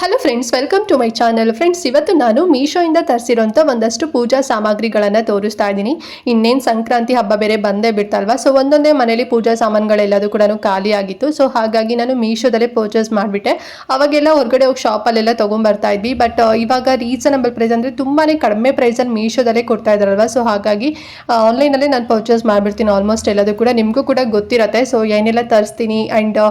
Hello friends, welcome to my channel. Friends, ಇವತ್ತು ನಾನು ಮೀಶೋಯಿಂದ ತರಿಸಿರೋಂಥ ಒಂದಷ್ಟು ಪೂಜಾ ಸಾಮಗ್ರಿಗಳನ್ನು ತೋರಿಸ್ತಾ ಇದ್ದೀನಿ. ಇನ್ನೇನು ಸಂಕ್ರಾಂತಿ ಹಬ್ಬ ಬೇರೆ ಬಂದೇ ಬಿಡ್ತಲ್ವಾ. ಸೊ ಒಂದೊಂದೇ ಮನೇಲಿ ಪೂಜಾ ಸಾಮಾನುಗಳೆಲ್ಲದೂ ಕೂಡ ಖಾಲಿ ಆಗಿತ್ತು. ಸೊ ಹಾಗಾಗಿ ನಾನು ಮೀಶೋದಲ್ಲೇ ಪರ್ಚೇಸ್ ಮಾಡಿಬಿಟ್ಟೆ. ಅವಾಗೆಲ್ಲ ಹೊರಗಡೆ ಹೋಗಿ ಶಾಪಲ್ಲೆಲ್ಲ ತೊಗೊಂಬರ್ತಾ ಇದ್ವಿ. ಬಟ್ ಇವಾಗ ರೀಸನಬಲ್ ಪ್ರೈಸ್ ಅಂದರೆ ತುಂಬಾ ಕಡಿಮೆ ಪ್ರೈಸಲ್ಲಿ ಮೀಶೋದಲ್ಲೇ ಕೊಡ್ತಾ ಇದ್ದಾರಲ್ವ. ಸೊ ಹಾಗಾಗಿ ಆನ್ಲೈನಲ್ಲೇ ನಾನು ಪರ್ಚೇಸ್ ಮಾಡಿಬಿಡ್ತೀನಿ ಆಲ್ಮೋಸ್ಟ್ ಎಲ್ಲದೂ ಕೂಡ. ನಿಮಗೂ ಕೂಡ ಗೊತ್ತಿರುತ್ತೆ ಸೊ ಏನೆಲ್ಲ ತರಿಸ್ತೀನಿ ಆ್ಯಂಡ್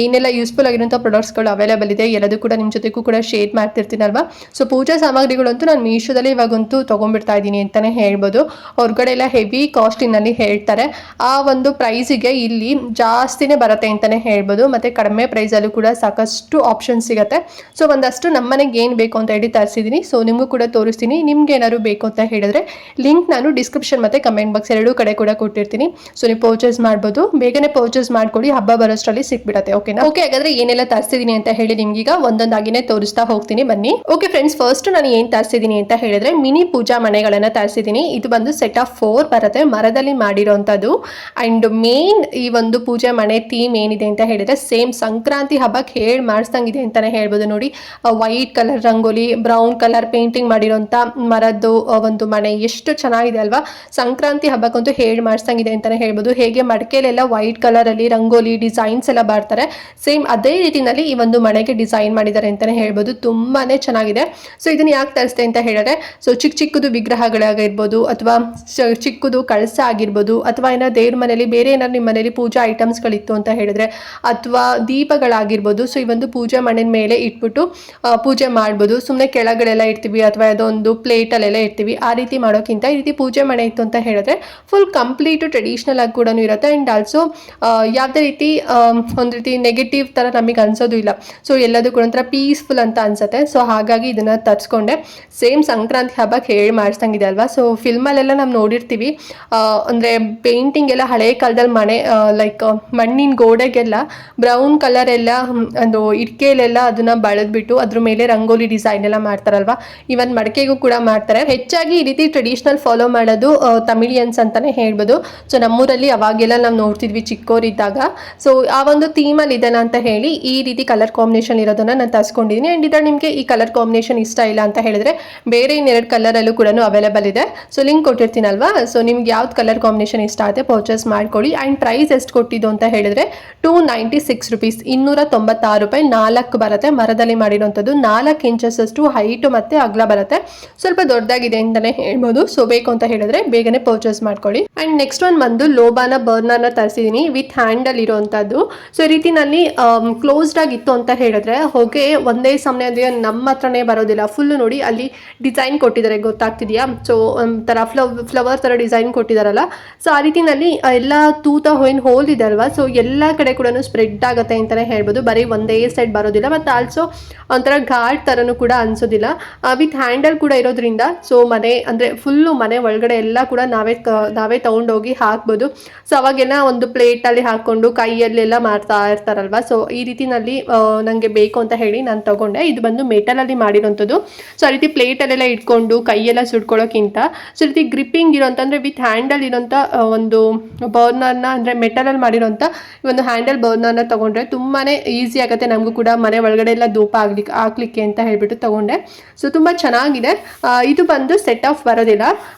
ಏನೆಲ್ಲ ಯೂಸ್ಫುಲ್ ಆಗಿರೋಂಥ ಪ್ರಾಡಕ್ಟ್ಸ್ಗಳು ಅವೈಲೇಬಲ್ ಇದೆ ಎಲ್ಲದೂ ಕೂಡ ನಿಮ್ಮ ಜೊತೆ ಕೂಡ ಶೇರ್ ಮಾಡ್ತಿರ್ತೀನಲ್ವಾ. ಸೊ ಪೂಜಾ ಸಾಮಗ್ರಿಗಳಂತೂ ನಾನು ಮೀಶೋದಲ್ಲಿ ಇವಾಗಂತೂ ತೊಗೊಂಡ್ಬಿಡ್ತಾ ಇದ್ದೀನಿ ಅಂತಲೇ ಹೇಳ್ಬೋದು. ಹೊರಗಡೆ ಎಲ್ಲ ಹೆವಿ ಕಾಸ್ಟಿನಲ್ಲಿ ಹೇಳ್ತಾರೆ. ಆ ಒಂದು ಪ್ರೈಸಿಗೆ ಇಲ್ಲಿ ಜಾಸ್ತಿನೇ ಬರುತ್ತೆ ಅಂತಲೇ ಹೇಳ್ಬೋದು. ಮತ್ತು ಕಡಿಮೆ ಪ್ರೈಸಲ್ಲೂ ಕೂಡ ಸಾಕಷ್ಟು ಆಪ್ಷನ್ ಸಿಗುತ್ತೆ. ಸೊ ಒಂದಷ್ಟು ನಮ್ಮನೆಗೆ ಏನು ಬೇಕು ಅಂತ ಹೇಳಿ ತರಿಸಿದ್ದೀನಿ. ಸೊ ನಿಮಗೂ ಕೂಡ ತೋರಿಸ್ತೀನಿ. ನಿಮ್ಗೆ ಏನಾದ್ರು ಬೇಕು ಅಂತ ಹೇಳಿದ್ರೆ ಲಿಂಕ್ ನಾನು ಡಿಸ್ಕ್ರಿಪ್ಷನ್ ಮತ್ತು ಕಮೆಂಟ್ ಬಾಕ್ಸ್ ಎರಡೂ ಕಡೆ ಕೂಡ ಕೊಟ್ಟಿರ್ತೀನಿ. ಸೊ ನೀವು ಪರ್ಚೇಸ್ ಮಾಡ್ಬೋದು. ಬೇಗನೆ ಪರ್ಚೇಸ್ ಮಾಡ್ಕೊಳ್ಳಿ, ಹಬ್ಬ ಬರೋಷ್ಟರಲ್ಲಿ ಸಿಕ್ಬಿಡತ್ತೆ. ಓಕೆನಾ? ಓಕೆ, ಹಾಗಾದ್ರೆ ಏನೆಲ್ಲ ತರಿಸಿದ್ದೀನಿ ಅಂತ ಹೇಳಿ ನಿಮ್ಗೀಗ ಒಂದೊಂದಾಗಿನೇ ತೋರಿಸ್ತಾ ಹೋಗ್ತೀನಿ, ಬನ್ನಿ. ಓಕೆ ಫ್ರೆಂಡ್ಸ್, ಫಸ್ಟ್ ನಾನು ಏನ್ ತರಿಸಿದ್ದೀನಿ ಅಂತ ಹೇಳಿದ್ರೆ ಮಿನಿ ಪೂಜಾ ಮನೆಗಳನ್ನ ತರಿಸಿದ್ದೀನಿ. ಇದು ಬಂದು ಸೆಟ್ ಆಫ್ 4 ಬರುತ್ತೆ, ಮರದಲ್ಲಿ ಮಾಡಿರೋಂಥದ್ದು. ಅಂಡ್ ಮೇನ್ ಈ ಒಂದು ಪೂಜಾ ಮನೆ ಥೀಮ್ ಏನಿದೆ ಅಂತ ಹೇಳಿದ್ರೆ ಸೇಮ್ ಸಂಕ್ರಾಂತಿ ಹಬ್ಬಕ್ಕೆ ಹೇಳಿ ಮಾಡಿಸ್ದಂಗಿದೆ ಅಂತಾನೆ ಹೇಳ್ಬೋದು. ನೋಡಿ, white colour rangoli, brown colour painting ಮಾಡಿರೋಂಥ ಮರದ್ದು ಒಂದು ಮನೆ ಎಷ್ಟು ಚೆನ್ನಾಗಿದೆ ಅಲ್ವಾ. ಸಂಕ್ರಾಂತಿ ಹಬ್ಬಕ್ಕಂತೂ ಹೇಳಿ ಮಾಡಿಸ್ದಂಗಿದೆ ಅಂತಾನೆ ಹೇಳ್ಬೋದು. ಹೇಗೆ ಮಡಿಕೆಲೆಲ್ಲ ವೈಟ್ ಕಲರ್ ಅಲ್ಲಿ ರಂಗೋಲಿ ಡಿಸೈನ್ಸ್ ಎಲ್ಲ ಬರ್ತಾರೆ, ಸೇಮ್ ಅದೇ ರೀತಿನಲ್ಲಿ ಈ ಒಂದು ಮನೆಗೆ ಡಿಸೈನ್ ಮಾಡಿದ್ದಾರೆ ಅಂತಾನೆ ಹೇಳ್ಬೋದು. ತುಂಬಾನೇ ಚೆನ್ನಾಗಿದೆ. ಸೊ ಇದನ್ನ ಯಾಕೆ ತರಿಸ್ತೆ ಅಂತ ಹೇಳಿದ್ರೆ ಸೊ ಚಿಕ್ಕದು ವಿಗ್ರಹಗಳಾಗಿರ್ಬೋದು ಅಥವಾ ಚಿಕ್ಕದು ಕಳಸ ಆಗಿರ್ಬೋದು ಅಥವಾ ಏನೋ ದೇವ್ರ ಮನೆಯಲ್ಲಿ ಬೇರೆ ಏನಾದ್ರು ನಿಮ್ಮ ಮನೇಲಿ ಪೂಜಾ ಐಟಮ್ಸ್ಗಳಿತ್ತು ಅಂತ ಹೇಳಿದ್ರೆ ಅಥವಾ ದೀಪಗಳಾಗಿರ್ಬೋದು. ಸೊ ಈ ಒಂದು ಪೂಜೆ ಮನೆ ಮೇಲೆ ಇಟ್ಬಿಟ್ಟು ಪೂಜೆ ಮಾಡ್ಬೋದು. ಸುಮ್ಮನೆ ಕೆಳಗಡೆಲ್ಲ ಇರ್ತೀವಿ ಅಥವಾ ಯಾವುದೋ ಒಂದು ಪ್ಲೇಟಲ್ಲೆಲ್ಲ ಇರ್ತೀವಿ. ಆ ರೀತಿ ಮಾಡೋಕ್ಕಿಂತ ಈ ರೀತಿ ಪೂಜೆ ಮನೆ ಇತ್ತು ಅಂತ ಹೇಳಿದ್ರೆ ಫುಲ್ ಕಂಪ್ಲೀಟು ಟ್ರೆಡಿಷ್ನಲ್ ಆಗಿ ಕೂಡ ಇರುತ್ತೆ. ಆ್ಯಂಡ್ ಆಲ್ಸೋ ಯಾವುದೇ ರೀತಿ ಒಂದು ರೀತಿ ನೆಗೆಟಿವ್ ಥರ ನಮಗೆ ಅನ್ಸೋದು ಇಲ್ಲ. ಸೊ ಎಲ್ಲದೂ ಕೂಡ ಒಂಥರ ಪೀಸ್ಫುಲ್ ಅಂತ ಅನ್ಸುತ್ತೆ. ಸೊ ಹಾಗಾಗಿ ಇದನ್ನ ತರಿಸ್ಕೊಂಡೆ. ಸೇಮ್ ಸಂಕ್ರಾಂತಿ ಹಬ್ಬಕ್ಕೆ ಹೇಳಿ ಮಾಡಿಸ್ದಂಗಿದೆ ಅಲ್ವಾ. ಸೊ ಫಿಲ್ಮಲ್ಲೆಲ್ಲ ನಾವು ನೋಡಿರ್ತೀವಿ, ಅಂದರೆ ಪೇಂಟಿಂಗ್ ಎಲ್ಲ ಹಳೆ ಕಾಲದಲ್ಲಿ ಮನೆ ಲೈಕ್ ಮಣ್ಣಿನ ಗೋಡೆಗೆಲ್ಲ ಬ್ರೌನ್ ಕಲರ್ ಎಲ್ಲ ಒಂದು ಇಟ್ಕೆಲೆಲ್ಲ ಅದನ್ನ ಬಳದ್ಬಿಟ್ಟು ಅದ್ರ ಮೇಲೆ ರಂಗೋಲಿ ಡಿಸೈನ್ ಎಲ್ಲ ಮಾಡ್ತಾರಲ್ವಾ. ಇವನ್ ಮಡಿಕೆಗೂ ಕೂಡ ಮಾಡ್ತಾರೆ. ಹೆಚ್ಚಾಗಿ ಈ ರೀತಿ ಟ್ರೆಡಿಷನಲ್ ಫಾಲೋ ಮಾಡೋದು ತಮಿಳಿಯನ್ಸ್ ಅಂತಾನೆ ಹೇಳ್ಬೋದು. ಸೊ ನಮ್ಮೂರಲ್ಲಿ ಅವಾಗೆಲ್ಲ ನಾವು ನೋಡ್ತಿದ್ವಿ ಚಿಕ್ಕವರಿದ್ದಾಗ. ಸೊ ಆ ಒಂದು ಥೀಮಲ್ಲಿ ಇದನ್ನ ಅಂತ ಹೇಳಿ ಈ ರೀತಿ ಕಲರ್ ಕಾಂಬಿನೇಷನ್ ಇರೋದನ್ನ ನಾನು ತರಿಸ್ಕೊಂಡಿದ್ದೀನಿ. ಆ್ಯಂಡ್ ಇದ್ರಲ್ಲಿ ನಿಮಗೆ ಈ ಕಲರ್ ಕಾಂಬಿನೇಷನ್ ಇಷ್ಟ ಇಲ್ಲ ಅಂತ ಹೇಳಿದ್ರೆ ಬೇರೆ ಇನ್ನೆರಡು ಕಲರಲ್ಲೂ ಕೂಡ ಅವೈಲೇಬಲ್ ಇದೆ. So link ಕೊಟ್ಟಿರ್ತೀನಲ್ವಾ. ಸೊ ನಿಮ್ಗೆ ಯಾವ್ದು ಕಲರ್ ಕಾಂಬಿನೇಷನ್ ಇಷ್ಟ ಆಗುತ್ತೆ ಪರ್ಚೇಸ್ ಮಾಡ್ಕೊಳ್ಳಿ. ಆ್ಯಂಡ್ ಪ್ರೈಸ್ ಎಷ್ಟು ಕೊಟ್ಟಿದ್ದು ಅಂತ ಹೇಳಿದ್ರೆ 296 ರೂಪೀಸ್, 296 ರೂಪಾಯಿ 4 ಬರುತ್ತೆ. ಮರದಲ್ಲಿ ಮಾಡಿರೋಂಥದ್ದು 4 ಇಂಚಸ್ ಅಷ್ಟು ಹೈಟು ಮತ್ತು ಅಗಲ ಬರುತ್ತೆ. ಸ್ವಲ್ಪ ದೊಡ್ಡದಾಗಿದೆ ಅಂತಲೇ ಹೇಳ್ಬೋದು. ಸೊ ಬೇಕು ಅಂತ ಹೇಳಿದ್ರೆ ಬೇಗನೆ ಪರ್ಚೇಸ್ ಮಾಡ್ಕೊಳ್ಳಿ. ಆ್ಯಂಡ್ ನೆಕ್ಸ್ಟ್ ಒಂದು ಬಂದು ಲೋಬಾನ ಬರ್ನರ್ನ ತರಿಸಿದ್ದೀನಿ ವಿತ್ ಹ್ಯಾಂಡಲ್ ಇರೋವಂಥದ್ದು. ಸೊ ಈ ರೀತಿನಲ್ಲಿ ಕ್ಲೋಸ್ಡ್ ಆಗಿತ್ತು ಅಂತ ಹೇಳಿದ್ರೆ ಹೊಗೆ ಒಂದೇ ಸಮಯ ಅಂದರೆ ನಮ್ಮ ಹತ್ರನೇ ಬರೋದಿಲ್ಲ. ಫುಲ್ಲು ನೋಡಿ ಅಲ್ಲಿ ಡಿಸೈನ್ ಕೊಟ್ಟಿದ್ದಾರೆ, ಗೊತ್ತಾಗ್ತಿದೆಯಾ. ಸೊ ಒಂಥರ ಫ್ಲವರ್ ಥರ ಡಿಸೈನ್ ಕೊಟ್ಟಿದ್ದಾರಲ್ಲ. ಸೊ ಆ ರೀತಿನಲ್ಲಿ ಎಲ್ಲ ತೂತ ಹೋಲ್ ಇದೆ ಅಲ್ವಾ. ಸೊ ಎಲ್ಲ ಕಡೆ ಕೂಡ ಸ್ಪ್ರೆಡ್ ಆಗುತ್ತೆ ಅಂತಲೇ ಹೇಳ್ಬೋದು. ಬರೀ ಒಂದೇ ಸೈಡ್ ಬರೋದಿಲ್ಲ. ಮತ್ತು ಆಲ್ಸೋ ಒಂಥರ ಘಾಟ್ ಥರನೂ ಕೂಡ ಅನಿಸೋದಿಲ್ಲ. ವಿತ್ ಹ್ಯಾಂಡಲ್ ಕೂಡ ಇರೋದ್ರಿಂದ ಸೊ ಮನೆ ಅಂದರೆ ಫುಲ್ಲು ಮನೆ ಒಳಗಡೆ ಎಲ್ಲ ಕೂಡ ನಾವೇ ತೊಗೊಂಡೋಗಿ ಹಾಕ್ಬೋದು. ಸೊ ಅವಾಗೆಲ್ಲ ಒಂದು ಪ್ಲೇಟಲ್ಲಿ ಹಾಕ್ಕೊಂಡು ಕೈಯಲ್ಲೆಲ್ಲ ಮಾಡ್ತಾ ಇರ್ತಾರಲ್ವ. ಸೊ ಈ ರೀತಿನಲ್ಲಿ ನನಗೆ ಬೇಕು ಅಂತ ಹೇಳಿ ನಾನು ತಗೊಂಡೆ. ಇದು ಬಂದು ಮೆಟಲಲ್ಲಿ ಮಾಡಿರೋಂಥದ್ದು. ಸೊ ಆ ರೀತಿ ಪ್ಲೇಟಲ್ಲೆಲ್ಲ ಇಟ್ಕೊಂಡು ಕೈಯೆಲ್ಲ ಸುಡ್ಕೊಳ್ಳೋಕ್ಕಿಂತ ಸೊ ಈ ರೀತಿ ಗ್ರಿಪ್ಪಿಂಗ್ ಇರೋಂಥ ಅಂದರೆ ವಿತ್ ಹ್ಯಾಂಡಲ್ ಇರೋಂಥ ಒಂದು ಬರ್ನರ್ನ ಅಂದರೆ ಮೆಟಲಲ್ಲಿ ಮಾಡಿರೋಂಥ ಒಂದು ಹ್ಯಾಂಡಲ್ ಬರ್ನರ್ನ ತೊಗೊಂಡ್ರೆ ತುಂಬಾ ಈಸಿ ಆಗುತ್ತೆ. ನಮಗೂ ಕೂಡ ಮನೆ ಒಳಗಡೆ ಎಲ್ಲ ಧೂಪ ಹಾಕ್ಲಿಕ್ಕೆ ಅಂತ ಹೇಳ್ಬಿಟ್ಟು ತೊಗೊಂಡೆ. ಸೊ ತುಂಬ ಚೆನ್ನಾಗಿದೆ. ಇದು ಬಂದು ಸೆಟ್ ಆಫ್ ಬರೋದಿಲ್ಲ.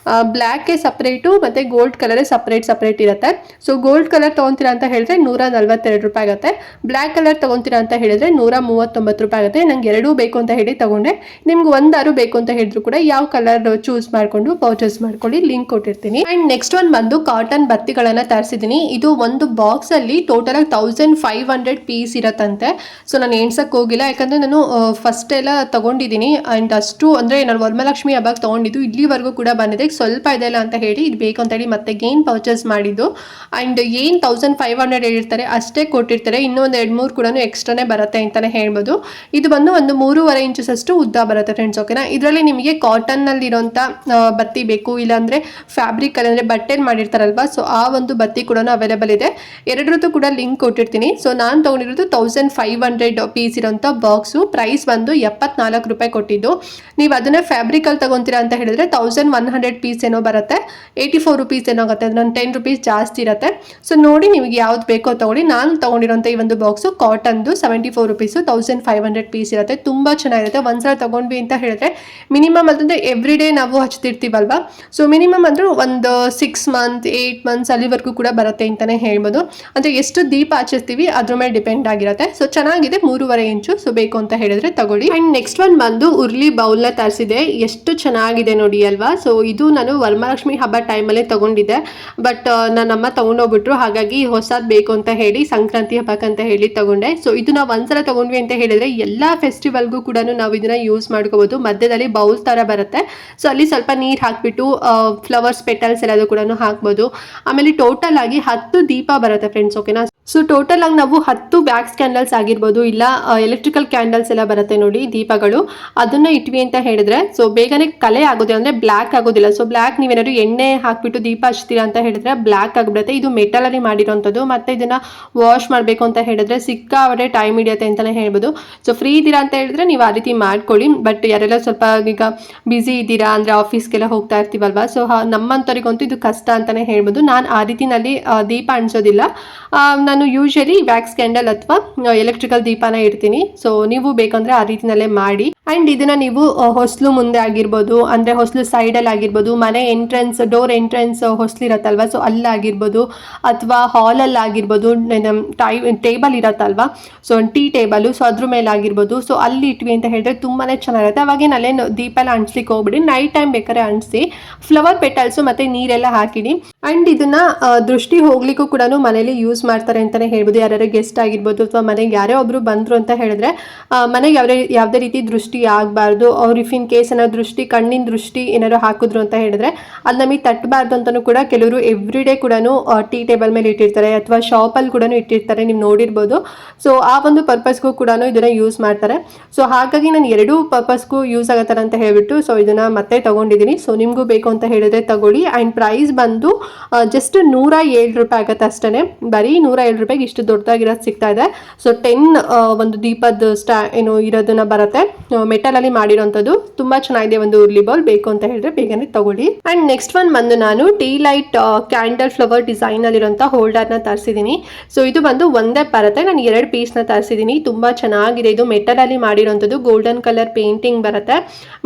ಬ್ಲ್ಯಾಕ್ಗೆ ಸಪ್ರೇಟು ಮತ್ತು ಗೋಲ್ಡ್ ಕಲರೇ ಸಪ್ರೇಟ್ ಇರುತ್ತೆ. ಸೊ ಗೋಲ್ಡ್ ಕಲರ್ ತೊಗೊತೀರಾ ಅಂತ ಹೇಳಿದ್ರೆ 142 ರೂಪಾಯಿ ಆಗುತ್ತೆ. ಬ್ಲ್ಯಾಕ್ ಕಲರ್ ತೊಗೊತೀರಾ ಅಂತ ಹೇಳಿದ್ರೆ 139 ರೂಪಾಯಿ ಆಗುತ್ತೆ. ನಂಗೆ ಎರಡೂ ಬೇಕು ಅಂತ ಹೇಳಿ ತಗೊಂಡೆ. ನಿಮ್ಗೆ ಒಂದಾರು ಬೇಕು ಅಂತ ಹೇಳಿದ್ರು ಕೂಡ ಯಾವ ಕಲರ್ ಚೂಸ್ ಮಾಡಿಕೊಂಡು ಪರ್ಚೇಸ್ ಮಾಡ್ಕೊಳ್ಳಿ, ಲಿಂಕ್ ಕೊಟ್ಟಿರ್ತೀನಿ. ಆ್ಯಂಡ್ ನೆಕ್ಸ್ಟ್ ಒಂದು ಬಂದು ಕಾಟನ್ ಬತ್ತಿಗಳನ್ನು ತರಿಸಿದ್ದೀನಿ. ಇದು ಒಂದು ಬಾಕ್ಸಲ್ಲಿ ಟೋಟಲ್ ಆಗಿ 1500 ಪೀಸ್ ಇರತ್ತಂತೆ. ಸೊ ನಾನು ಎಣ್ಸಕ್ಕೆ ಹೋಗಿಲ್ಲ, ಯಾಕಂದರೆ ನಾನು ಫಸ್ಟ್ ಎಲ್ಲ ತೊಗೊಂಡಿದ್ದೀನಿ. ಆ್ಯಂಡ್ ಅಷ್ಟು ಅಂದರೆ ನಾನು ವರಮಹಾಲಕ್ಷ್ಮಿ ಹಬ್ಬಕ್ಕೆ ತೊಗೊಂಡಿದ್ದು ಇಲ್ಲಿವರೆಗೂ ಕೂಡ ಬಂದಿದೆ. ಸ್ವಲ್ಪ ಇದೆಲ್ಲ ಅಂತ ಹೇಳಿ ಇದು ಬೇಕು ಅಂತ ಹೇಳಿ ಮತ್ತೆ ಗೇನ್ ಪರ್ಚೇಸ್ ಮಾಡಿದ್ದು. ಆ್ಯಂಡ್ ಏನು 1500 ಹೇಳಿರ್ತಾರೆ ಅಷ್ಟೇ ಕೊಟ್ಟಿರ್ತಾರೆ. ಇನ್ನೊಂದು 2-3 ಕೂಡ ಎಕ್ಸ್ಟ್ರಾನೇ ಬರುತ್ತೆ ಅಂತಲೇ ಹೇಳ್ಬೋದು. ಇದು ಬಂದು ಒಂದು 3.5 ಇಂಚಸ್ ಅಷ್ಟು ಉದ್ದ ಬರುತ್ತೆ ಫ್ರೆಂಡ್ಸ್. ಓಕೆನಾ? ಇದರಲ್ಲಿ ನಿಮಗೆ ಕಾಟನ್ನಲ್ಲಿರೋಂಥ ಬತ್ತಿ ಬೇಕು, ಇಲ್ಲಾಂದರೆ ಫ್ಯಾಬ್ರಿಕಲ್ಲಿ ಅಂದರೆ ಬಟ್ಟೆಲಿ ಮಾಡಿರ್ತಾರಲ್ವ. ಸೊ ಆ ಒಂದು ಬತ್ತಿ ಕೂಡ ಅವೈಲೇಬಲ್ ಇದೆ. ಎರಡರದ್ದು ಕೂಡ ಲಿಂಕ್ ಕೊಟ್ಟಿರ್ತೀನಿ. ಸೊ ನಾನು ತೊಗೊಂಡಿರೋದು 1500 ಪೀಸ್ ಇರೋಂಥ ಬಾಕ್ಸು. ಪ್ರೈಸ್ ಬಂದು 74 ರೂಪಾಯಿ ಕೊಟ್ಟಿದ್ದು. ನೀವು ಅದನ್ನೇ ಫ್ಯಾಬ್ರಿಕಲ್ಲಿ ತೊಗೊತೀರಾ ಅಂತ ಹೇಳಿದ್ರೆ 1100 ಪೀಸ್ ಏನೋ ಬರುತ್ತೆ, 84 ರೂಪೀಸ್ ಏನೋ ಆಗುತ್ತೆ. ಅದು 10 ರೂಪೀಸ್ ಜಾಸ್ತಿ ಇರುತ್ತೆ. ಸೊ ನೋಡಿ ನಿಮಗೆ ಯಾವ್ದು ಬೇಕೋ ತೊಗೊಳ್ಳಿ. ನಾನು ತೊಗೊಂಡಿರೋಂಥ ಈ ಒಂದು ಬಾಕ್ಸು ಕಾಟನ್ದು 74 ರೂಪೀಸು 1500 ಪೀಸ್ ಪೀಸ್ ಇರುತ್ತೆ, ತುಂಬ ಚೆನ್ನಾಗಿರುತ್ತೆ. ಒಂದ್ಸಲ ತೊಗೊಂಡ್ವಿ ಅಂತ ಹೇಳಿದ್ರೆ ಮಿನಿಮಮ್ ಅಂತಂದರೆ ಎವ್ರಿ ಡೇ ನಾವು ಹಚ್ತಿರ್ತೀವಲ್ವ, ಸೊ ಮಿನಿಮಮ್ ಅಂದ್ರೆ ಒಂದು 6 ಮಂತ್ 8 ಮಂತ್ಸ್ ಅಲ್ಲಿವರೆಗೂ ಕೂಡ ಬರುತ್ತೆ ಅಂತಲೇ ಹೇಳ್ಬೋದು. ಅಂದರೆ ಎಷ್ಟು ದೀಪ ಹಚ್ಚಿರ್ತೀವಿ ಅದ್ರ ಮೇಲೆ ಡಿಪೆಂಡ್ ಆಗಿರುತ್ತೆ. ಸೊ ಚೆನ್ನಾಗಿದೆ, 3.5 ಇಂಚು. ಸೊ ಬೇಕು ಅಂತ ಹೇಳಿದ್ರೆ ತಗೊಳ್ಳಿ. ಆ್ಯಂಡ್ ನೆಕ್ಸ್ಟ್ ಒನ್ ಬಂದು ಉರ್ಲಿ ಬೌಲ್ನ ತರಿಸಿದೆ. ಎಷ್ಟು ಚೆನ್ನಾಗಿದೆ ನೋಡಿ ಅಲ್ವಾ. ಸೊ ಇದು ನಾನು ವರಮಹಾಲಕ್ಷ್ಮಿ ಹಬ್ಬ ಟೈಮಲ್ಲೇ ತಗೊಂಡಿದ್ದೆ, ಬಟ್ ನನ್ನಮ್ಮ ತೊಗೊಂಡೋಗ್ಬಿಟ್ರು, ಹಾಗಾಗಿ ಹೊಸದು ಬೇಕು ಅಂತ ಹೇಳಿ ಸಂಕ್ರಾಂತಿ ಹಬ್ಬಕ್ಕಂತ ಹೇಳಿ ತಗೊಂಡೆ. ಸೊ ಇದು ನಾವು ಒಂದ್ಸಲ ತಗೊಂಡ್ವಿ ಅಂತ ಹೇಳಿದ್ರೆ ಎಲ್ಲ ಫೆಸ್ಟಿವಲ್ಗೂ ಕೂಡ ನಾವು ಇದನ್ನ ಯೂಸ್ ಮಾಡ್ಕೋಬಹುದು. ಮಧ್ಯದಲ್ಲಿ ಬೌಲ್ ತರ ಬರುತ್ತೆ, ಸೊ ಅಲ್ಲಿ ಸ್ವಲ್ಪ ನೀರು ಹಾಕ್ಬಿಟ್ಟು ಫ್ಲವರ್ಸ್ ಪೆಟಲ್ಸ್ ಎಲ್ಲದೂ ಕೂಡ ಹಾಕ್ಬೋದು. ಆಮೇಲೆ ಟೋಟಲ್ ಆಗಿ 10 ದೀಪ ಬರುತ್ತೆ ಫ್ರೆಂಡ್ಸ್, ಓಕೆನಾ. ಸೊ ಟೋಟಲ್ ಆಗಿ ನಾವು 10 ವ್ಯಾಕ್ಸ್ ಕ್ಯಾಂಡಲ್ಸ್ ಆಗಿರ್ಬೋದು, ಇಲ್ಲ ಎಲೆಕ್ಟ್ರಿಕಲ್ ಕ್ಯಾಂಡಲ್ಸ್ ಎಲ್ಲ ಬರುತ್ತೆ ನೋಡಿ ದೀಪಗಳು, ಅದನ್ನ ಇಟ್ವಿ ಅಂತ ಹೇಳಿದ್ರೆ ಸೊ ಬೇಗನೆ ಕಲೆ ಆಗೋದಿಲ್ಲ, ಅಂದ್ರೆ ಬ್ಲ್ಯಾಕ್ ಆಗೋದಿಲ್ಲ. ಸೊ ಬ್ಲ್ಯಾಕ್ ನೀವೇನಾದ್ರು ಎಣ್ಣೆ ಹಾಕ್ಬಿಟ್ಟು ದೀಪ ಹಚ್ತೀರಾ ಅಂತ ಹೇಳಿದ್ರೆ ಬ್ಲ್ಯಾಕ್ ಆಗಿಬಿಡುತ್ತೆ. ಇದು ಮೆಟಲ್ ಅಲ್ಲಿ ಮಾಡಿರೋಂಥದ್ದು, ಮತ್ತೆ ಇದನ್ನ ವಾಶ್ ಮಾಡಬೇಕು ಅಂತ ಹೇಳಿದ್ರೆ ಸಿಕ್ಕಾಪಟ್ಟೆ ಟೈಮ್ ಹಿಡಿಯುತ್ತೆ ಅಂತಾನೆ ಹೇಳ್ಬೋದು. ಸೊ ಫ್ರೀ ಇದ್ದೀರಾ ಅಂತ ಹೇಳಿದ್ರೆ ನೀವು ಆ ರೀತಿ ಮಾಡ್ಕೊಳ್ಳಿ. ಬಟ್ ಯಾರೆಲ್ಲ ಸ್ವಲ್ಪ ಈಗ ಬ್ಯುಸಿ ಇದ್ದೀರಾ ಅಂದ್ರೆ ಆಫೀಸ್ಗೆಲ್ಲ ಹೋಗ್ತಾ ಇರ್ತೀವಲ್ವಾ, ಸೊ ನಮ್ಮಂತವರಿಗಂತೂ ಇದು ಕಷ್ಟ ಅಂತಾನೆ ಹೇಳ್ಬೋದು. ನಾನು ಆ ರೀತಿನಲ್ಲಿ ದೀಪ ಅಣಿಸೋದಿಲ್ಲ, ನಾನು ಯೂಶಲಿ ವ್ಯಾಕ್ಸ್ ಕ್ಯಾಂಡಲ್ ಅಥವಾ ಎಲೆಕ್ಟ್ರಿಕಲ್ ದೀಪನ ಇಡ್ತೀನಿ. ಸೊ ನೀವು ಬೇಕಂದ್ರೆ ಆ ರೀತಿನಲ್ಲೇ ಮಾಡಿ. ಆ್ಯಂಡ್ ಇದನ್ನ ನೀವು ಹೊಸಲು ಮುಂದೆ ಆಗಿರ್ಬೋದು, ಅಂದರೆ ಹೊಸಲು ಸೈಡಲ್ಲಿ ಆಗಿರ್ಬೋದು, ಮನೆ ಎಂಟ್ರೆನ್ಸ್ ಡೋರ್ ಎಂಟ್ರೆನ್ಸ್ ಹೊಸಲಿರತ್ತಲ್ವ, ಸೊ ಅಲ್ಲಾಗಿರ್ಬೋದು, ಅಥವಾ ಹಾಲಲ್ಲಿ ಆಗಿರ್ಬೋದು, ಟೇಬಲ್ ಇರತ್ತಲ್ವ, ಸೊ ಟೀ ಟೇಬಲು, ಸೊ ಅದ್ರ ಮೇಲೆ ಆಗಿರ್ಬೋದು, ಸೊ ಅಲ್ಲಿ ಇಟ್ವಿ ಅಂತ ಹೇಳಿದ್ರೆ ತುಂಬಾ ಚೆನ್ನಾಗಿರುತ್ತೆ. ಅವಾಗೇನು ಅಲ್ಲೇನು ದೀಪ ಎಲ್ಲ ಅಂಟಿಸ್ಲಿಕ್ಕೆ ಹೋಗ್ಬಿಡಿ, ನೈಟ್ ಟೈಮ್ ಬೇಕಾದ್ರೆ ಅಂಟಿಸಿ ಫ್ಲವರ್ ಪೆಟಲ್ಸು ಮತ್ತು ನೀರೆಲ್ಲ ಹಾಕಿಡಿ. ಆ್ಯಂಡ್ ಇದನ್ನ ದೃಷ್ಟಿ ಹೋಗ್ಲಿಕ್ಕೂ ಕೂಡ ಮನೇಲಿ ಯೂಸ್ ಮಾಡ್ತಾರೆ ಅಂತಲೇ ಹೇಳ್ಬೋದು. ಯಾರ್ಯಾರು ಗೆಸ್ಟ್ ಆಗಿರ್ಬೋದು ಅಥವಾ ಮನೆಗೆ ಯಾರೇ ಒಬ್ರು ಬಂದರು ಅಂತ ಹೇಳಿದ್ರೆ ಮನೆಗೆ ಯಾವುದೇ ರೀತಿ ದೃಷ್ಟಿ ಆಗಬಾರ್ದು, ಅವ್ರು ಇಫ್ ಇನ್ ಕೇಸ್ ಏನಾದ್ರು ದೃಷ್ಟಿ ಕಣ್ಣಿನ ದೃಷ್ಟಿ ಏನಾದ್ರು ಹಾಕಿದ್ರು ಅಂತ ಹೇಳಿದ್ರೆ ಅದು ನಮಗೆ ತಟ್ಟಬಾರ್ದು ಅಂತಲೂ ಕೂಡ ಕೆಲವರು ಎವ್ರಿ ಡೇ ಕೂಡ ಟೀ ಟೇಬಲ್ ಮೇಲೆ ಇಟ್ಟಿರ್ತಾರೆ ಅಥವಾ ಶಾಪಲ್ಲಿ ಕೂಡ ಇಟ್ಟಿರ್ತಾರೆ, ನೀವು ನೋಡಿರ್ಬೋದು. ಸೊ ಆ ಒಂದು ಪರ್ಪಸ್ಗೂ ಕೂಡ ಇದನ್ನ ಯೂಸ್ ಮಾಡ್ತಾರೆ. ಸೊ ಹಾಗಾಗಿ ನಾನು ಎರಡೂ ಪರ್ಪಸ್ಗೂ ಯೂಸ್ ಆಗತ್ತಾರೆ ಅಂತ ಹೇಳ್ಬಿಟ್ಟು ಸೊ ಇದನ್ನ ಮತ್ತೆ ತಗೊಂಡಿದ್ದೀನಿ. ಸೊ ನಿಮಗೂ ಬೇಕು ಅಂತ ಹೇಳಿದ್ರೆ ತಗೊಳ್ಳಿ. ಆ್ಯಂಡ್ ಪ್ರೈಸ್ ಬಂದು ಜಸ್ಟ್ 107 ರೂಪಾಯಿ ಆಗುತ್ತೆ ಅಷ್ಟೇ. ಬರೀ 107 ರೂಪಾಯಿಗೆ ಇಷ್ಟು ದೊಡ್ಡದಾಗಿರೋದು ಸಿಗ್ತಾ ಇದೆ. ಸೊ 10 ಒಂದು ದೀಪದ ಏನು ಇರೋದನ್ನ ಬರುತ್ತೆ, ಮೆಟಲ್ ಅಲ್ಲಿ ಮಾಡಿರೋಂಥದ್ದು. ತುಂಬಾ ಚೆನ್ನಾಗಿದೆ ಒಂದು ಉರ್ಲಿ ಬೌಲ್. ಬೇಕು ಅಂತ ಹೇಳಿದ್ರೆ ಬೇಗನೆ ತಗೊಳ್ಳಿ. ಅಂಡ್ ನೆಕ್ಸ್ಟ್ ಒನ್ ಬಂದು ನಾನು tea light candle flower design ಅಲ್ಲಿರುವಂತ ಹೋಲ್ಡರ್ ನ ತರಿಸಿದೀನಿ. ಸೊ ಇದು ಬಂದು ಒಂದೇ ಬರುತ್ತೆ, ನಾನು 2 ಪೀಸ್ ನ ತರಿಸಿದೀನಿ. ತುಂಬಾ ಚೆನ್ನಾಗಿದೆ. ಇದು ಮೆಟಲ್ ಅಲ್ಲಿ ಮಾಡಿರೋಂಥದ್ದು, ಗೋಲ್ಡನ್ ಕಲರ್ ಪೇಂಟಿಂಗ್ ಬರುತ್ತೆ.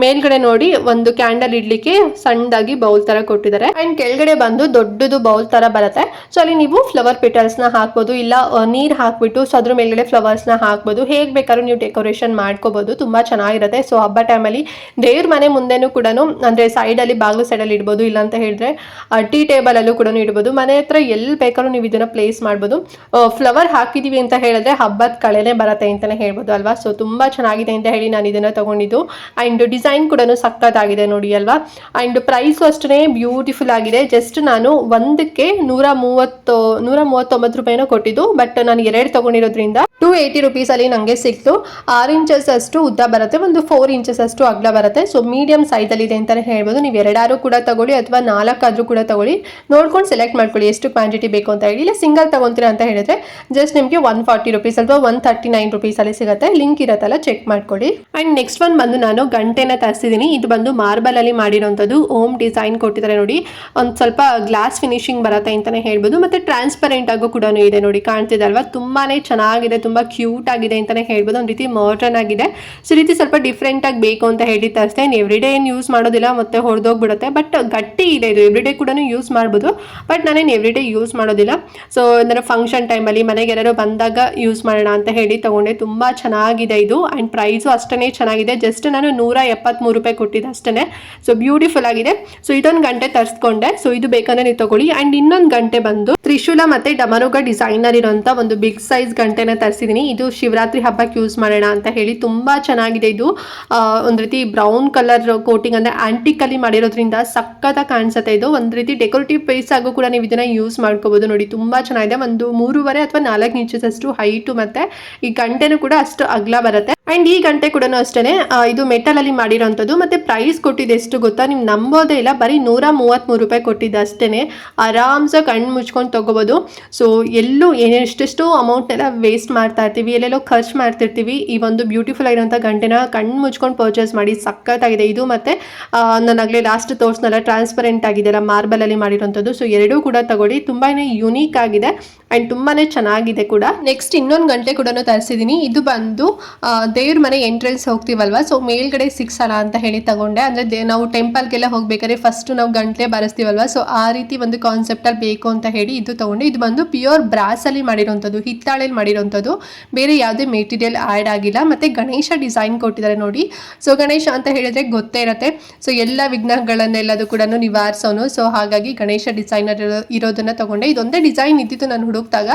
ಮೇಲ್ಗಡೆ ನೋಡಿ ಒಂದು ಕ್ಯಾಂಡಲ್ ಇಡ್ಲಿಕ್ಕೆ ಸಣ್ಣದಾಗಿ ಬೌಲ್ ತರ ಕೊಟ್ಟಿದ್ದಾರೆ. ಅಂಡ್ ಕೆಳಗಡೆ ಬಂದು ದೊಡ್ಡದು ಬೌಲ್ ತರ ಬರುತ್ತೆ. ಸೊ ಅಲ್ಲಿ ನೀವು ಫ್ಲವರ್ ಪೆಟಲ್ಸ್ ನ ಹಾಕ್ಬೋದು, ಇಲ್ಲ ನೀರ್ ಹಾಕ್ಬಿಟ್ಟು ಸೊ ಅದ್ರ ಮೇಲ್ಗಡೆ ಫ್ಲವರ್ಸ್ ನ ಹಾಕ್ಬೋದು. ಹೇಗ್ ಬೇಕಾದ್ರೂ ನೀವು ಡೆಕೋರೇಷನ್ ಮಾಡ್ಕೋಬಹುದು, ತುಂಬಾ ಚೆನ್ನಾಗಿರುತ್ತೆ. ಸೊ ಹಬ್ಬ ಟೈಮಲ್ಲಿ ದೇವ್ರ ಮನೆ ಮುಂದೆನೂ ಕೂಡ ಅಂದ್ರೆ ಸೈಡ್ ಅಲ್ಲಿ ಬಾಗಿಲು ಸೈಡ್ ಅಲ್ಲಿ ಇಡ್ಬೋದು, ಇಲ್ಲ ಅಂತ ಹೇಳಿದ್ರೆ ಟೀ ಟೇಬಲ್ ಅಲ್ಲೂ ಕೂಡ ಇಡ್ಬೋದು. ಮನೆ ಹತ್ರ ಎಲ್ಲಿ ಬೇಕಾದ್ರೂ ನೀವು ಇದನ್ನ ಪ್ಲೇಸ್ ಮಾಡ್ಬೋದು. ಫ್ಲವರ್ ಹಾಕಿದೀವಿ ಅಂತ ಹೇಳಿದ್ರೆ ಹಬ್ಬದ ಕಳೆನೆ ಬರುತ್ತೆ ಅಂತಾನೆ ಹೇಳ್ಬೋದು ಅಲ್ವಾ. ಸೊ ತುಂಬಾ ಚೆನ್ನಾಗಿದೆ ಅಂತ ಹೇಳಿ ನಾನು ಇದನ್ನ ತಗೊಂಡಿದ್ದು. ಅಂಡ್ ಡಿಸೈನ್ ಕೂಡ ಸಖತ್ತಾಗಿದೆ ನೋಡಿ ಅಲ್ವಾ. ಅಂಡ್ ಪ್ರೈಸ್ ಅಷ್ಟೇ ಬ್ಯೂಟಿಫುಲ್ ಆಗಿದೆ. ಜಸ್ಟ್ ನಾನು ಒಂದಕ್ಕೆ 139 ರೂಪಾಯಿನೋ ಕೊಟ್ಟಿದ್ದು, ಬಟ್ ನಾನು 2 ತಗೊಂಡಿರೋದ್ರಿಂದ 280 ರುಪೀಸ್ ಅಲ್ಲಿ ನಂಗೆ ಸಿಕ್ತು. 6 ಇಂಚಸ್ ಅಷ್ಟು ಉದ್ದ ಬರುತ್ತೆ, ಒಂದು 4 ಇಂಚಸ್ ಅಷ್ಟು ಅಗಲ ಬರುತ್ತೆ. ಸೊ ಮೀಡಿಯಂ ಸೈಜ್ ಅಲ್ಲಿ ಇದೆ ಅಂತಾನೆ ಹೇಳ್ಬೋದು. ನೀವು 2 ಕೂಡ ತಗೊಳ್ಳಿ ಅಥವಾ 4 ಕೂಡ ತಗೊಳ್ಳಿ, ನೋಡ್ಕೊಂಡು ಸೆಲೆಕ್ಟ್ ಮಾಡ್ಕೊಳ್ಳಿ ಎಷ್ಟು ಕ್ವಾಂಟಿಟಿ ಬೇಕು ಅಂತ ಹೇಳಿ. ಇಲ್ಲ ಸಿಂಗಲ್ ತಗೊಂತೀರಾ ಅಂತ ಹೇಳಿದ್ರೆ ಜಸ್ಟ್ ನಿಮಗೆ 140 ರುಪೀಸ್ ಅಥವಾ 139 ರುಪೀಸ್ ಅಲ್ಲಿ ಸಿಗುತ್ತೆ. ಲಿಂಕ್ ಇರತ್ತಲ್ಲ, ಚೆಕ್ ಮಾಡ್ಕೊಳ್ಳಿ. ಅಂಡ್ ನೆಕ್ಸ್ಟ್ ಒನ್ ಬಂದು ನಾನು ಗಂಟೆನ ತರಿಸಿದೀನಿ. ಇದು ಬಂದು ಮಾರ್ಬಲ್ ಅಲ್ಲಿ ಮಾಡಿರೋಂಥದ್ದು, ಓಮ್ ಡಿಸೈನ್ ಕೊಟ್ಟಿದ್ದಾರೆ ನೋಡಿ. ಒಂದು ಸ್ವಲ್ಪ ಗ್ಲಾಸ್ ಫಿನಿಶಿಂಗ್ ಬರುತ್ತೆ ಅಂತಾನೆ ಹೇಳ್ಬೋದು. ಮತ್ತೆ ಟ್ರಾನ್ಸ್ಪರೆಂಟ್ ಆಗು ಕೂಡ ಇದೆ ನೋಡಿ, ಕಾಣ್ತಿದೆ ಅಲ್ವಾ. ತುಂಬಾನೇ ಚೆನ್ನಾಗಿದೆ, ತುಂಬಾ ಕ್ಯೂಟ್ ಆಗಿದೆ ಅಂತಾನೆ ಹೇಳ್ಬೋದು. ಒಂದು ರೀತಿ ಮಾಡರ್ನ್ ಆಗಿದೆ. ಸೊ ರೀತಿ ಸ್ವಲ್ಪ ಡಿಫ್ರೆಂಟ್ ಆಗಿ ಬೇಕು ಅಂತ ಹೇಳಿ ತರಿಸ್ತೇನೆ. ಎವ್ರಿ ಡೇ ಏನು ಯೂಸ್ ಮಾಡೋದಿಲ್ಲ, ಮತ್ತೆ ಹೊಡೆದೋಗ್ಬಿಡುತ್ತೆ. ಬಟ್ ಗಟ್ಟಿ ಇದೆ ಇದು, ಎವ್ರಿ ಡೇ ಕೂಡ ಯೂಸ್ ಮಾಡ್ಬೋದು. ಬಟ್ ನಾನೇನು ಎವ್ರಿ ಡೇ ಯೂಸ್ ಮಾಡೋದಿಲ್ಲ. ಸೊ ಅಂದರೆ ಫಂಕ್ಷನ್ ಟೈಮಲ್ಲಿ ಮನೆಗೆ ಯಾರು ಬಂದಾಗ ಯೂಸ್ ಮಾಡೋಣ ಅಂತ ಹೇಳಿ ತಗೊಂಡೆ. ತುಂಬಾ ಚೆನ್ನಾಗಿದೆ ಇದು. ಆ್ಯಂಡ್ ಪ್ರೈಸು ಅಷ್ಟೇ ಚೆನ್ನಾಗಿದೆ. ಜಸ್ಟ್ ನಾನು 173 ರೂಪಾಯಿ ಕೊಟ್ಟಿದ್ದೆ ಅಷ್ಟೇ. ಸೊ ಬ್ಯೂಟಿಫುಲ್ ಆಗಿದೆ. ಸೊ ಇದೊಂದು ಗಂಟೆ ತರಿಸ್ಕೊಂಡೆ. ಸೊ ಇದು ಬೇಕಂದ್ರೆ ನೀವು ತಗೊಳ್ಳಿ. ಆ್ಯಂಡ್ ಇನ್ನೊಂದು ಗಂಟೆ ಬಂದು ತ್ರಿಶೂಲ ಮತ್ತೆ ಡಮರುಗ ಡಿಸೈನರ್ ಇರೋಂಥ ಒಂದು ಬಿಗ್ ಸೈಜ್ ಗಂಟೆನ ತರಿಸಿದ್ದೀನಿ. ಇದು ಶಿವರಾತ್ರಿ ಹಬ್ಬಕ್ಕೆ ಯೂಸ್ ಮಾಡೋಣ ಅಂತ ಹೇಳಿ. ತುಂಬಾ ಚೆನ್ನಾಗಿದೆ ಇದು. ಒಂದು ರೀತಿ ಬ್ರೌನ್ ಕಲರ್ ಕೋಟಿಂಗ್ ಅಂದ್ರೆ ಆಂಟಿಕ್ ಅಲ್ಲಿ ಮಾಡಿರೋದ್ರಿಂದ ಸಕ್ಕತ್ತಾಗಿ ಕಾಣಿಸುತ್ತೆ. ಇದು ಒಂದು ರೀತಿ ಡೆಕೋರೇಟಿವ್ ಪೀಸ್ ಆಗು ಕೂಡ ನೀವು ಇದನ್ನ ಯೂಸ್ ಮಾಡ್ಕೋಬಹುದು ನೋಡಿ. ತುಂಬಾ ಚೆನ್ನಾಗಿದೆ. ಒಂದು 3.5 ಅಥವಾ 4 ಇಂಚಸ್ ಅಷ್ಟು ಹೈಟು, ಮತ್ತೆ ಈ ಗಂಟೆನೂ ಕೂಡ ಅಷ್ಟು ಅಗಲ ಬರುತ್ತೆ. ಅಂಡ್ ಈ ಗಂಟೆ ಕೂಡ ಅಷ್ಟೇ ಇದು ಮೆಟಲ್ ಅಲ್ಲಿ ಮಾಡಿರೋಂಥದ್ದು. ಮತ್ತೆ ಪ್ರೈಸ್ ಕೊಟ್ಟಿದೆ ಎಷ್ಟು ಗೊತ್ತಾ, ನೀವು ನಂಬೋದೇ ಇಲ್ಲ, ಬರೀ 133 ರೂಪಾಯಿ ಕೊಟ್ಟಿದ್ದೆ ಅಷ್ಟೇ. ಆರಾಮ್ಸ ಕಣ್ಣು ಮುಚ್ಕೊಂಡು ತಗೋಬಹುದು. ಸೊ ಎಲ್ಲೂ ಎಷ್ಟೆಷ್ಟು ಅಮೌಂಟ್ನೆಲ್ಲ ವೇಸ್ಟ್ ಮಾಡ್ತಾ ಇರ್ತೀವಿ, ಎಲ್ಲೆಲ್ಲೋ ಖರ್ಚು ಮಾಡ್ತಿರ್ತೀವಿ. ಈ ಒಂದು ಬ್ಯೂಟಿಫುಲ್ ಆಗಿರೋಂಥ ಗಂಟೆನ ಕಣ್ಣು ಮುಚ್ಕೊಂಡು ಪರ್ಚೇಸ್ ಮಾಡಿ. ಸಖತ್ತಾಗಿದೆ ಇದು. ಮತ್ತೆ ನನಗಲೇ ಲಾಸ್ಟ್ ತೋರಿಸ್ನಲ್ಲ, ಟ್ರಾನ್ಸ್ಪರೆಂಟ್ ಆಗಿದೆಲ್ಲ, ಮಾರ್ಬಲ್ ಅಲ್ಲಿ ಮಾಡಿರೋಂಥದ್ದು. ಸೊ ಎರಡೂ ಕೂಡ ತಗೊಳ್ಳಿ, ತುಂಬಾನೇ ಯುನೀಕ್ ಆಗಿದೆ ಅಂಡ್ ತುಂಬಾನೇ ಚೆನ್ನಾಗಿದೆ ಕೂಡ. ನೆಕ್ಸ್ಟ್ ಇನ್ನೊಂದು ಗಂಟೆ ಕೂಡ ತರಿಸಿದ್ದೀನಿ. ಇದು ಬಂದು ದೇವ್ರ ಮನೆ ಎಂಟ್ರೆನ್ಸ್ ಹೋಗ್ತೀವಲ್ವಾ, ಸೊ ಮೇಲ್ಗಡೆ 6 ಅಲ್ಲ ಅಂತ ಹೇಳಿ ತಗೊಂಡೆ. ಅಂದರೆ ನಾವು ಟೆಂಪಲ್ಗೆಲ್ಲ ಹೋಗ್ಬೇಕಾದ್ರೆ ಫಸ್ಟ್ ನಾವು ಗಂಟ್ಲೆ ಬಾರಿಸ್ತೀವಲ್ವಾ, ಸೊ ಆ ರೀತಿ ಒಂದು ಕಾನ್ಸೆಪ್ಟಲ್ಲಿ ಬೇಕು ಅಂತ ಹೇಳಿ ಇದು ತಗೊಂಡೆ. ಇದು ಬಂದು ಪ್ಯೂರ್ ಬ್ರಾಸಲ್ಲಿ ಮಾಡಿರೋಂಥದ್ದು, ಹಿತ್ತಾಳೆಯಲ್ಲಿ ಮಾಡಿರೋಂಥದ್ದು, ಬೇರೆ ಯಾವುದೇ ಮೆಟೀರಿಯಲ್ ಆ್ಯಡ್ ಆಗಿಲ್ಲ. ಮತ್ತು ಗಣೇಶ ಡಿಸೈನ್ ಕೊಟ್ಟಿದ್ದಾರೆ ನೋಡಿ. ಸೊ ಗಣೇಶ ಅಂತ ಹೇಳಿದ್ರೆ ಗೊತ್ತೇ ಇರುತ್ತೆ, ಸೊ ಎಲ್ಲ ವಿಘ್ನಗಳನ್ನೆಲ್ಲದು ಕೂಡ ನಿವಾರಿಸೋನು. ಸೊ ಹಾಗಾಗಿ ಗಣೇಶ ಡಿಸೈನರ್ ಇರೋದನ್ನ ತಗೊಂಡೆ. ಇದೊಂದೇ ಡಿಸೈನ್ ಇದ್ದಿತ್ತು ನಾನು ಹುಡುಕ್ದಾಗ.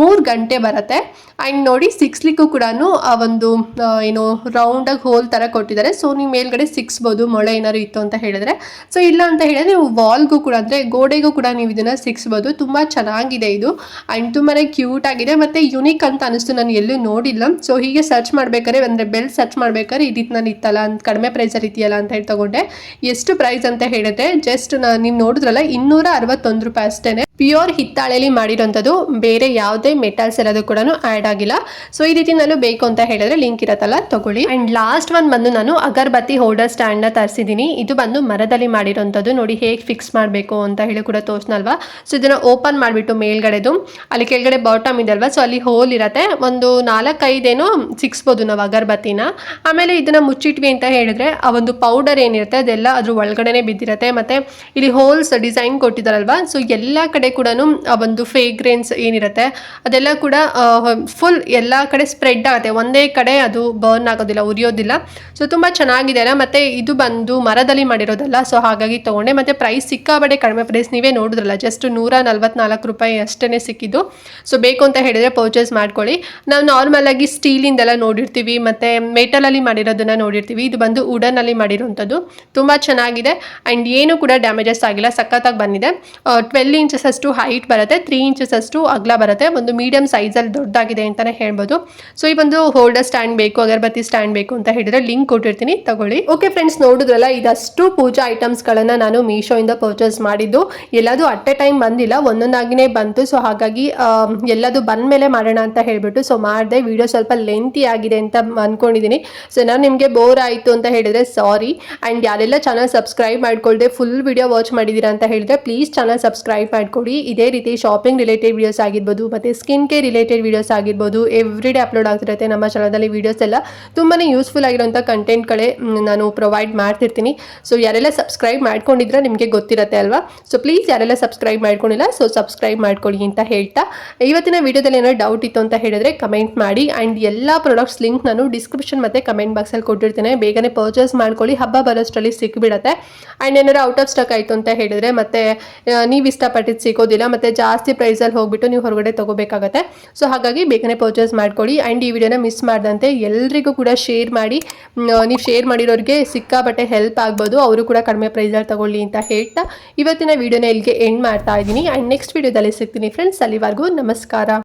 3 ಗಂಟೆ ಬರುತ್ತೆ. ಆ್ಯಂಡ್ ನೋಡಿ ಸಿಕ್ಸ್ಲಿಕ್ಕೂ ಕೂಡ ಆ ಒಂದು ಏನು ರೌಂಡಾಗಿ ಹೋಲ್ ಥರ ಕೊಟ್ಟಿದ್ದಾರೆ. ಸೊ ನೀವು ಮೇಲ್ಗಡೆ ಸಿಕ್ಸ್ಬೋದು ಮೊಳೆ ಏನಾದ್ರು ಇತ್ತು ಅಂತ ಹೇಳಿದ್ರೆ. ಸೊ ಇಲ್ಲ ಅಂತ ಹೇಳಿದ್ರೆ ನೀವು ವಾಲ್ಗೂ ಕೂಡ, ಅಂದರೆ ಗೋಡೆಗೂ ಕೂಡ ನೀವು ಇದನ್ನು ಸಿಕ್ಸ್ಬೋದು. ತುಂಬ ಚೆನ್ನಾಗಿದೆ ಇದು. ಆ್ಯಂಡ್ ತುಂಬಾ ಕ್ಯೂಟ್ ಆಗಿದೆ ಮತ್ತು ಯುನಿಕ್ ಅಂತ ಅನಿಸ್ತು, ನಾನು ಎಲ್ಲೂ ನೋಡಿಲ್ಲ. ಸೊ ಹೀಗೆ ಸರ್ಚ್ ಮಾಡ್ಬೇಕಾದ್ರೆ, ಅಂದರೆ ಬೆಲ್ ಸರ್ಚ್ ಮಾಡ್ಬೇಕಾದ್ರೆ ಈ ರೀತಿನಲ್ಲಿ ಇತ್ತಲ್ಲ, ಅಂತ ಕಡಿಮೆ ಪ್ರೈಸಲ್ಲಿ ಇದೆಯಲ್ಲ ಅಂತ ಹೇಳಿ ತಗೊಂಡೆ. ಎಷ್ಟು ಪ್ರೈಸ್ ಅಂತ ಹೇಳಿದ್ರೆ ಜಸ್ಟ್ ನೀವು ನೋಡಿದ್ರಲ್ಲ 261 ರೂಪಾಯಿ ಅಷ್ಟೇ. ಪ್ಯೂರ್ ಹಿತ್ತಾಳೆಯಲ್ಲಿ ಮಾಡಿರೋಂಥದ್ದು, ಬೇರೆ ಯಾವುದೇ ಮೆಟಲ್ಸ್ ಎಲ್ಲದು ಕೂಡ ಆ್ಯಡ್ ಆಗಿಲ್ಲ. ಸೊ ಈ ರೀತಿ ನಾನು ಬೇಕು ಅಂತ ಹೇಳಿದ್ರೆ ಲಿಂಕ್ ಇರತ್ತಲ್ಲ ತಗೊಳ್ಳಿ. ಆ್ಯಂಡ್ ಲಾಸ್ಟ್ ಒನ್ ಬಂದು ನಾನು ಅಗರ್ಬತ್ತಿ ಹೋಲ್ಡರ್ ಸ್ಟ್ಯಾಂಡ್ನ ತರಿಸಿದ್ದೀನಿ. ಇದು ಬಂದು ಮರದಲ್ಲಿ ಮಾಡಿರೋಂಥದ್ದು. ನೋಡಿ ಹೇಗೆ ಫಿಕ್ಸ್ ಮಾಡಬೇಕು ಅಂತ ಹೇಳಿ ಕೂಡ ತೋರಿಸ್ನಲ್ವಾ. ಸೊ ಇದನ್ನು ಓಪನ್ ಮಾಡಿಬಿಟ್ಟು ಮೇಲ್ಗಡೆದು ಅಲ್ಲಿ ಕೆಳಗಡೆ ಬಾಟಮ್ ಇದೆ ಅಲ್ವಾ, ಸೊ ಅಲ್ಲಿ ಹೋಲ್ ಇರುತ್ತೆ. ಒಂದು 4-5 ಏನೋ ಸಿಕ್ಸ್ಬೋದು ನಾವು ಅಗರ್ಬತ್ತಿನ. ಆಮೇಲೆ ಇದನ್ನು ಮುಚ್ಚಿಟ್ವಿ ಅಂತ ಹೇಳಿದ್ರೆ ಆ ಒಂದು ಪೌಡರ್ ಏನಿರುತ್ತೆ ಅದೆಲ್ಲ ಅದ್ರ ಒಳಗಡೆನೆ ಬಿದ್ದಿರುತ್ತೆ. ಮತ್ತು ಇಲ್ಲಿ ಹೋಲ್ಸ್ ಡಿಸೈನ್ ಕೊಟ್ಟಿದ್ದಾರಲ್ವಾ, ಸೊ ಎಲ್ಲ ಕಡೆ ಕೂಡ ಆ ಒಂದು ಫ್ರೇಗ್ರೆನ್ಸ್ ಏನಿರುತ್ತೆ ಅದೆಲ್ಲ ಕೂಡ ಫುಲ್ ಎಲ್ಲ ಕಡೆ ಸ್ಪ್ರೆಡ್ ಆಗುತ್ತೆ, ಒಂದೇ ಕಡೆ ಅದು ಬರ್ನ್ ಆಗೋದಿಲ್ಲ, ಉರಿಯೋದಿಲ್ಲ. ಸೊ ತುಂಬ ಚೆನ್ನಾಗಿದೆ ಅಲ್ಲ. ಮತ್ತು ಇದು ಬಂದು ಮರದಲ್ಲಿ ಮಾಡಿರೋದಲ್ಲ, ಸೊ ಹಾಗಾಗಿ ತೊಗೊಂಡೆ. ಮತ್ತು ಪ್ರೈಸ್ ಸಿಕ್ಕಾಬಡೆ ಕಡಿಮೆ ಪ್ರೈಸ್, ನೀವೇ ನೋಡಿದ್ರಲ್ಲ, ಜಸ್ಟ್ 144 ರೂಪಾಯಿ ಅಷ್ಟೇ ಸಿಕ್ಕಿದ್ದು. ಸೊ ಬೇಕು ಅಂತ ಹೇಳಿದರೆ ಪರ್ಚೇಸ್ ಮಾಡ್ಕೊಳ್ಳಿ. ನಾವು ನಾರ್ಮಲಾಗಿ ಸ್ಟೀಲಿಂದೆಲ್ಲ ನೋಡಿರ್ತೀವಿ, ಮತ್ತು ಮೆಟಲಲ್ಲಿ ಮಾಡಿರೋದನ್ನು ನೋಡಿರ್ತೀವಿ. ಇದು ಬಂದು ವುಡನಲ್ಲಿ ಮಾಡಿರೋಂಥದ್ದು, ತುಂಬ ಚೆನ್ನಾಗಿದೆ. ಆ್ಯಂಡ್ ಏನು ಕೂಡ ಡ್ಯಾಮೇಜಸ್ ಆಗಿಲ್ಲ, ಸಖತ್ತಾಗಿ ಬಂದಿದೆ. 12 ಇಂಚಸ್ ಅಷ್ಟು ಹೈಟ್ ಬರುತ್ತೆ, 3 ಇಂಚಸ್ ಅಷ್ಟು ಅಗಲ ಬರುತ್ತೆ. ಒಂದು ಮೀಡಿಯಂ ಸೈಜಲ್ಲಿ ದೊಡ್ಡದಾಗಿದೆ ಅಂತಲೇ ಹೇಳ್ಬೋದು. ಸೊ ಈ ಒಂದು ಹೋಲ್ಡರ್ ಸ್ಟ್ಯಾಂಡ್ ಬೇಕು, ಅಗರಬತ್ತಿ ಸ್ಟ್ಯಾಂಡ್ ಬೇಕು ಅಂತ ಹೇಳಿದ್ರೆ ಲಿಂಕ್ ಕೊಟ್ಟಿರ್ತೀನಿ, ತಗೊಳ್ಳಿ. ಓಕೆ ಫ್ರೆಂಡ್ಸ್, ನೋಡಿದ್ರಲ್ಲ, ಇದಷ್ಟು ಪೂಜಾ ಐಟಮ್ಸ್ಗಳನ್ನು ನಾನು ಮೀಶೋಯಿಂದ ಪರ್ಚೇಸ್ ಮಾಡಿದ್ದು. ಎಲ್ಲದು ಅಟ್ ಎ ಟೈಮ್ ಬಂದಿಲ್ಲ, ಒಂದೊಂದಾಗಿನೇ ಬಂತು. ಸೊ ಹಾಗಾಗಿ ಎಲ್ಲದು ಬಂದ ಮೇಲೆ ಮಾಡೋಣ ಅಂತ ಹೇಳಿಬಿಟ್ಟು ಸೊ ಮಾಡಿದೆ. ವಿಡಿಯೋ ಸ್ವಲ್ಪ ಲೆಂತಿ ಆಗಿದೆ ಅಂತ ಅಂದ್ಕೊಂಡಿದ್ದೀನಿ. ಸೊ ನಾನು ನಿಮಗೆ ಬೋರ್ ಆಯಿತು ಅಂತ ಹೇಳಿದರೆ ಸಾರಿ. ಆ್ಯಂಡ್ ಯಾರೆಲ್ಲ ಚಾನಲ್ ಸಬ್ಸ್ಕ್ರೈಬ್ ಮಾಡ್ಕೊಳ್ದೆ ಫುಲ್ ವಿಡಿಯೋ ವಾಚ್ ಮಾಡಿದ್ದೀರಾ ಅಂತ ಹೇಳಿದ್ರೆ ಪ್ಲೀಸ್ ಚಾನಲ್ ಸಬ್ಸ್ಕ್ರೈಬ್ ಮಾಡ್ಕೊಡಿ. ಇದೇ ರೀತಿ ಶಾಪಿಂಗ್ ರಿಲೇಟೆಡ್ ವಿಡಿಯೋಸ್ ಆಗಿರ್ಬೋದು, ಮತ್ತು ಸ್ಕಿನ್ ಕೇರ್ ರಿಲೇಟೆಡ್ ವಿಡಿಯೋಸ್ ಆಗಿರ್ಬೋದು, ಎವ್ರಿ ಡೇ ಅಪ್ಲೋಡ್ ಆಗ್ತಿರುತ್ತೆ ನಮ್ಮ ಚಾನಲಲ್ಲಿ. ವಿಡಿಯೋಸ್ ಎಲ್ಲ ತುಂಬಾ ಯೂಸ್ಫುಲ್ ಆಗಿರೋಂಥ ಕಂಟೆಂಟ್ಗಳೇ ನಾನು ಪ್ರೊವೈಡ್ ಮಾಡ್ತಿರ್ತೀನಿ. ಸೊ ಯಾರೆಲ್ಲ ಸಬ್ಸ್ಕ್ರೈಬ್ ಮಾಡ್ಕೊಂಡಿದ್ರೆ ನಿಮಗೆ ಗೊತ್ತಿರುತ್ತೆ ಅಲ್ವಾ. ಸೊ ಪ್ಲೀಸ್ ಯಾರೆಲ್ಲ ಸಬ್ಸ್ಕ್ರೈಬ್ ಮಾಡ್ಕೊಂಡಿಲ್ಲ ಸೊ ಸಬ್ಸ್ಕ್ರೈಬ್ ಮಾಡ್ಕೊಳ್ಳಿ ಅಂತ ಹೇಳ್ತಾ, ಇವತ್ತಿನ ವಿಡಿಯೋದಲ್ಲಿ ಏನಾದ್ರು ಡೌಟ್ ಇತ್ತು ಅಂತ ಹೇಳಿದ್ರೆ ಕಮೆಂಟ್ ಮಾಡಿ. ಆ್ಯಂಡ್ ಎಲ್ಲ ಪ್ರಾಡಕ್ಟ್ಸ್ ಲಿಂಕ್ ನಾನು ಡಿಸ್ಕ್ರಿಪ್ಷನ್ ಮತ್ತು ಕಮೆಂಟ್ ಬಾಕ್ಸಲ್ಲಿ ಕೊಟ್ಟಿರ್ತೇನೆ. ಬೇಗನೆ ಪರ್ಚೇಸ್ ಮಾಡ್ಕೊಳ್ಳಿ, ಹಬ್ಬ ಬರೋಷ್ಟರಲ್ಲಿ ಸಿಕ್ಬಿಡುತ್ತೆ. ಆ್ಯಂಡ್ ಏನಾದ್ರು ಔಟ್ ಆಫ್ ಸ್ಟಾಕ್ ಆಯಿತು ಅಂತ ಹೇಳಿದ್ರೆ ಮತ್ತೆ ನೀವು ಇಷ್ಟಪಟ್ಟಿದ್ದು ಸಿಗೋದಿಲ್ಲ, ಮತ್ತು ಜಾಸ್ತಿ ಪ್ರೈಸಲ್ಲಿ ಹೋಗ್ಬಿಟ್ಟು ನೀವು ಹೊರಗಡೆ ತೊಗೋಬೇಕಾಗತ್ತೆ. ಸೊ ಹಾಗಾಗಿ ಬೇಗನೆ ಪರ್ಚೇಸ್ ಮಾಡ್ಕೊಳ್ಳಿ. ಆ್ಯಂಡ್ ಈ ವಿಡಿಯೋನ ಮಿಸ್ ಮಾಡ್ದಂತೆ ಎಲ್ರಿಗೂ ಕೂಡ ಶೇರ್ ಮಾಡಿ. ನೀವು ಶೇರ್ ಮಾಡಿರೋರಿಗೆ ಸಿಕ್ಕಾಬಟ್ಟೆ ಹೆಲ್ಪ್ ಆಗ್ಬೋದು, ಅವರು ಕೂಡ ಕಡಿಮೆ ಪ್ರೈಸಲ್ಲಿ ತಗೊಳ್ಳಿ ಅಂತ ಹೇಳ್ತಾ ಇವತ್ತಿನ ವಿಡಿಯೋನ ಇಲ್ಲಿಗೆ ಎಂಡ್ ಮಾಡ್ತಾ ಇದ್ದೀನಿ. ಆ್ಯಂಡ್ ನೆಕ್ಸ್ಟ್ ವಿಡಿಯೋದಲ್ಲಿ ಸಿಗ್ತೀನಿ ಫ್ರೆಂಡ್ಸ್. ಅಲ್ಲಿವರೆಗೂ ನಮಸ್ಕಾರ.